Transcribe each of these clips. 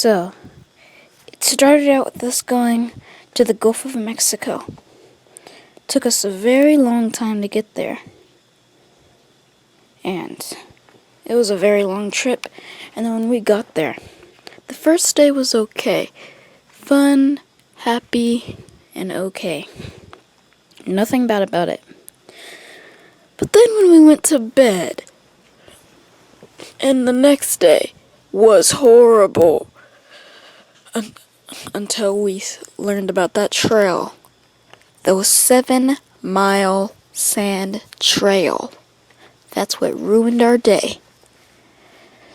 So, it started out with us going to the Gulf of Mexico. Took us a very long time to get there. And it was a very long trip. And then when we got there, the first day was okay. Fun, happy, and okay. Nothing bad about it. But then when we went to bed, and the next day was horrible. Until we learned about that trail. The 7-mile sand trail. That's what ruined our day.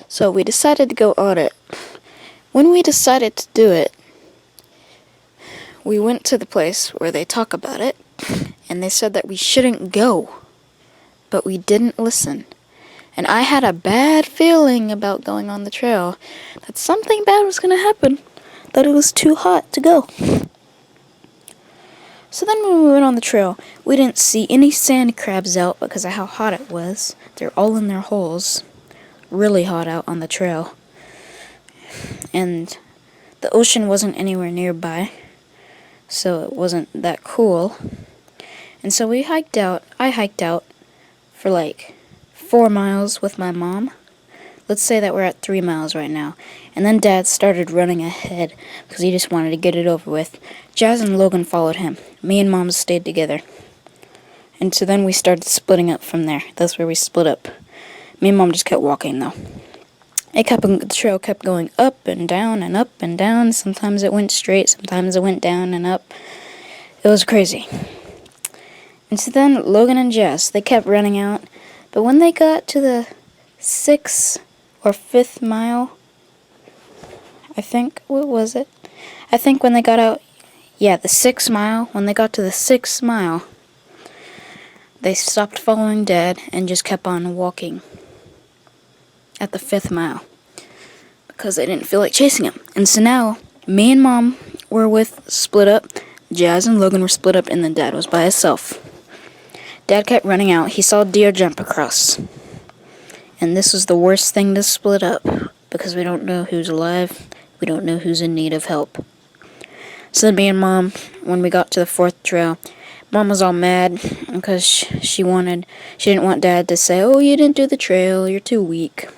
So we decided to go on it. When we decided to do it, we went to the place where they talk about it, and they said that we shouldn't go. But we didn't listen. And I had a bad feeling about going on the trail, that something bad was going to happen, that it was too hot to go. So then when we went on the trail, we didn't see any sand crabs out because of how hot it was. They're all in their holes. Really hot out on the trail. And the ocean wasn't anywhere nearby, so it wasn't that cool. And so we hiked out. I hiked out for like 4 miles with my mom. Let's say that we're at 3 miles right now. And then Dad started running ahead because he just wanted to get it over with. Jazz and Logan followed him. Me and Mom stayed together. And so then we started splitting up from there. That's where we split up. Me and Mom just kept walking though. The trail kept going up and down and up and down. Sometimes it went straight, sometimes it went down and up. It was crazy. And so then Logan and Jess, they kept running out. But when they got to the 6th or 5th mile, I think, what was it? I think when they got out, the 6th mile, when they got to the 6th mile, they stopped following Dad and just kept on walking at the 5th mile because they didn't feel like chasing him. And so now, me and Mom were split up, Jazz and Logan were split up, and then Dad was by himself. Dad kept running out. He saw a deer jump across. And this was the worst thing to split up because we don't know who's alive. We don't know who's in need of help. So then me and Mom, when we got to the 4th trail, Mom was all mad because she didn't want Dad to say, "Oh, you didn't do the trail, you're too weak."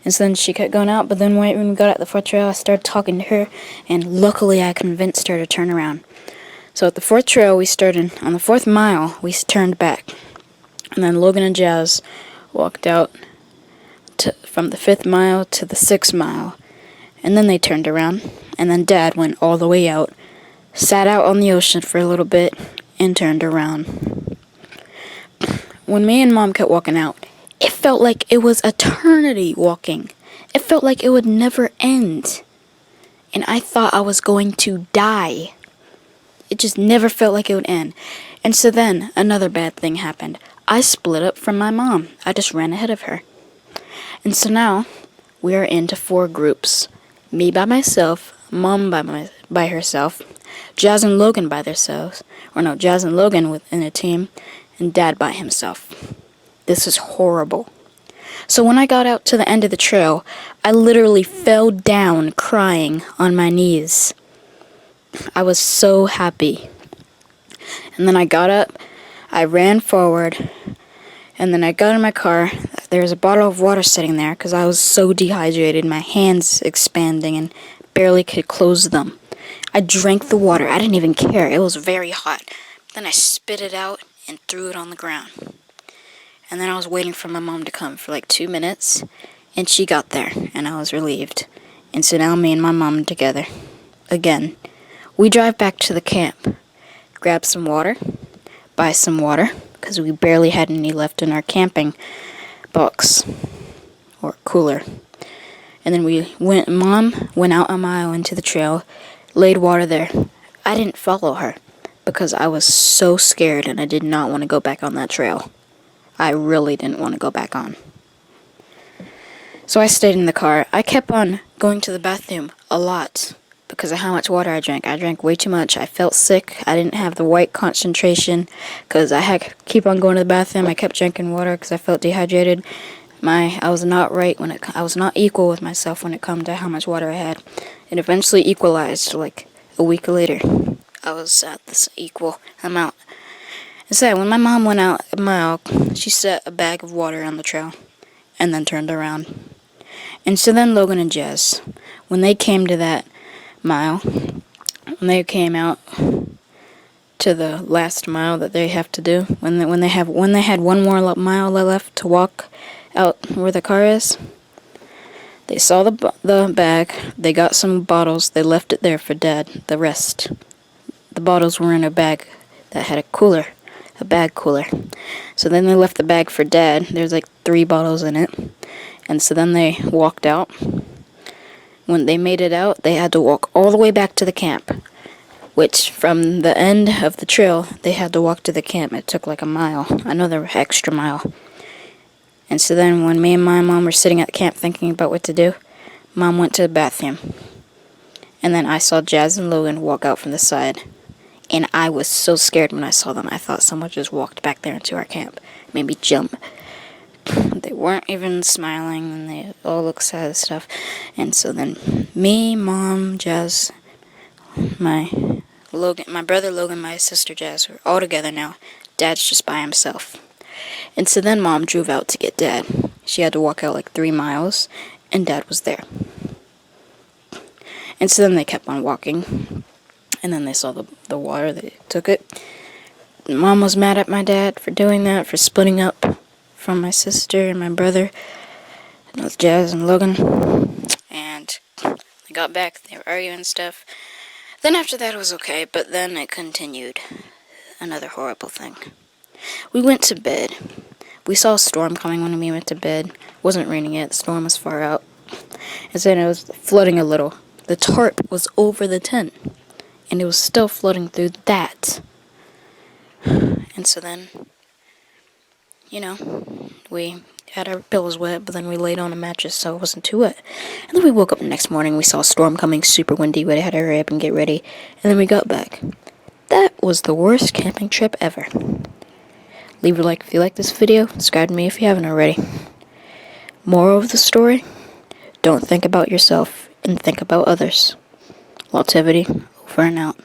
And so then she kept going out, but then when we got at the 4th trail, I started talking to her, and luckily I convinced her to turn around. So at the 4th trail, on the 4th mile, we turned back. And then Logan and Jazz walked out from the 5th mile to the 6th mile. And then they turned around. And then Dad went all the way out, sat out on the ocean for a little bit, and turned around. When me and Mom kept walking out, it felt like it was eternity walking. It felt like it would never end. And I thought I was going to die. It just never felt like it would end. And so then, another bad thing happened. I split up from my mom. I just ran ahead of her. And so now, we are into 4 groups. Me by myself, Mom by herself, Jazz and Logan by themselves. Or no, Jazz and Logan within a team, and Dad by himself. This is horrible. So when I got out to the end of the trail, I literally fell down crying on my knees. I was so happy. And then I got up, I ran forward, and then I got in my car. There was a bottle of water sitting there because I was so dehydrated, my hands expanding and barely could close them. I drank the water. I didn't even care. It was very hot. Then I spit it out and threw it on the ground. And then I was waiting for my mom to come for like 2 minutes, and she got there, and I was relieved. And so now me and my mom together. Again. We drive back to the camp, grab some water, buy some water, because we barely had any left in our camping box, or cooler. And then Mom went out a mile into the trail, laid water there. I didn't follow her, because I was so scared and I did not want to go back on that trail. I really didn't want to go back on. So I stayed in the car. I kept on going to the bathroom a lot because of how much water I drank. I drank way too much. I felt sick. I didn't have the right concentration because I had to keep on going to the bathroom. I kept drinking water because I felt dehydrated. I was not right I was not equal with myself when it come to how much water I had. It eventually equalized like a week later. I was at this equal amount. Instead, when my mom went out a mile, she set a bag of water on the trail and then turned around. And so then Logan and Jess, when they came to that mile, when they came out to the last mile that they have to do, when they had one more mile left to walk out where the car is, they saw the bag. They got some bottles. They left it there for Dad. The rest, the bottles were in a bag that had a bag cooler. So then they left the bag for Dad. There's like 3 bottles in it. And so then they walked out. When they made it out, they had to walk all the way back to the camp, which from the end of the trail, they had to walk to the camp. It took like a mile, another extra mile. And so then when me and my mom were sitting at the camp thinking about what to do, Mom went to the bathroom. And then I saw Jazz and Logan walk out from the side. And I was so scared when I saw them. I thought someone just walked back there into our camp. Made me jump. They weren't even smiling, and they all looked sad and stuff. And so then me, Mom, Jazz, my brother Logan, my sister Jazz, we're all together now. Dad's just by himself. And so then Mom drove out to get Dad. She had to walk out like 3 miles, and Dad was there. And so then they kept on walking, and then they saw the water, they took it. Mom was mad at my dad for doing that, for splitting up from my sister and my brother, with Jazz and Logan. And they got back, they were arguing and stuff. Then after that it was okay, but then it continued. Another horrible thing. We went to bed. We saw a storm coming when we went to bed. It wasn't raining yet, the storm was far out. And then it was flooding a little. The tarp was over the tent, and it was still flooding through that. And so then, we had our pillows wet, but then we laid on a mattress so it wasn't too wet. And then we woke up the next morning, we saw a storm coming, super windy, we had to hurry up and get ready, and then we got back. That was the worst camping trip ever. Leave a like if you like this video, subscribe to me if you haven't already. Moral of the story, don't think about yourself and think about others. Lawtivity, over and out.